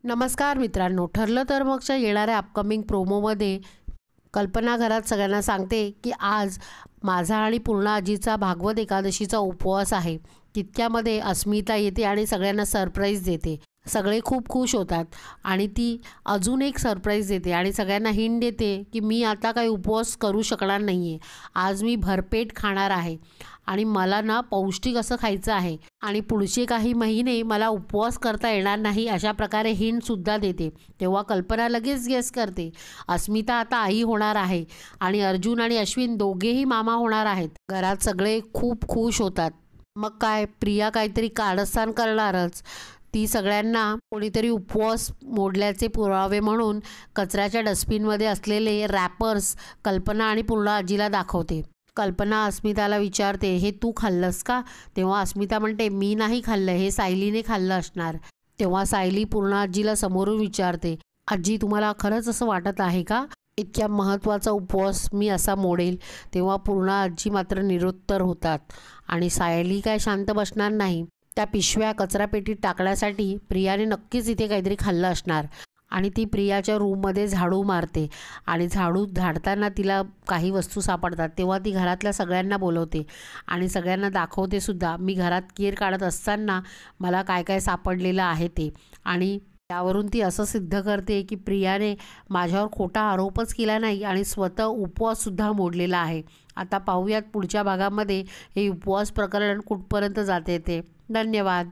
नमस्कार मित्रांनो, ठरलं तर मगच्या येणाऱ्या अपकमिंग प्रोमोमध्ये कल्पना घरात सगळ्यांना सांगते की आज माझा आणि पूर्णा आजीचा भागवत एकादशीचा उपवास आहे. तितक्यामध्ये अस्मिता येते आणि सगळ्यांना सरप्राईज देते. सगळे खूप खुश होतात आणि ती अजून एक सरप्राईज देते आणि सगळ्यांना हिंट देते की मी आता काही उपवास करू शकणार नाही आहे. आज मी भरपेट खाणार आहे आणि मला ना पौष्टिक असं खायचं आहे आणि पुढचे काही महिने मला उपवास करता येणार नाही, अशा प्रकारे हिंटसुद्धा देते. तेव्हा कल्पना लगेच गेस करते, अस्मिता आता आई होणार आहे आणि अर्जुन आणि अश्विन दोघेही मामा होणार आहेत. घरात सगळे खूप खुश होतात. मग काय, प्रिया काहीतरी कारस्थान करणारच. ती सगळ्यांना कोणीतरी उपवास मोडल्याचे पुरावे म्हणून कचऱ्याच्या डस्टबिनमध्ये असलेले रॅपर्स कल्पना आणि पूर्णा आजीला दाखवते. कल्पना अस्मिताला विचारते, हे तू खाल्लंस का? तेव्हा अस्मिता म्हणते, मी नाही खाल्लं, हे सायलीने खाल्लं असणार. तेव्हा सायली पूर्णा आजीला समोरून विचारते, आजी तुम्हाला खरंच असं वाटत आहे का? इतक्या महत्त्वाचा उपवास मी असा मोडेल? तेव्हा पूर्णा आजी मात्र निरुत्तर होतात आणि सायली काय शांत बसणार नाही. त्या पिशव्या कचरापेटीत टाकण्यासाठी प्रियाने नक्कीच इथे काहीतरी खाल्लं असणार आणि ती प्रियाच्या रूममध्ये झाडू मारते आणि झाडू झाडताना तिला काही वस्तू सापडतात. तेव्हा ती घरातल्या सगळ्यांना बोलवते आणि सगळ्यांना दाखवते सुद्धा, मी घरात केर काढत असताना मला काय काय सापडलेलं आहे ते. आणि त्यावरून ती असं सिद्ध करते की प्रियाने माझ्यावर खोटा आरोपच केला नाही आणि स्वतः उपवाससुद्धा मोडलेला आहे. आता पाहूयात पुढच्या भागामध्ये हे उपवास प्रकरण कुठपर्यंत जाते ते. धन्यवाद.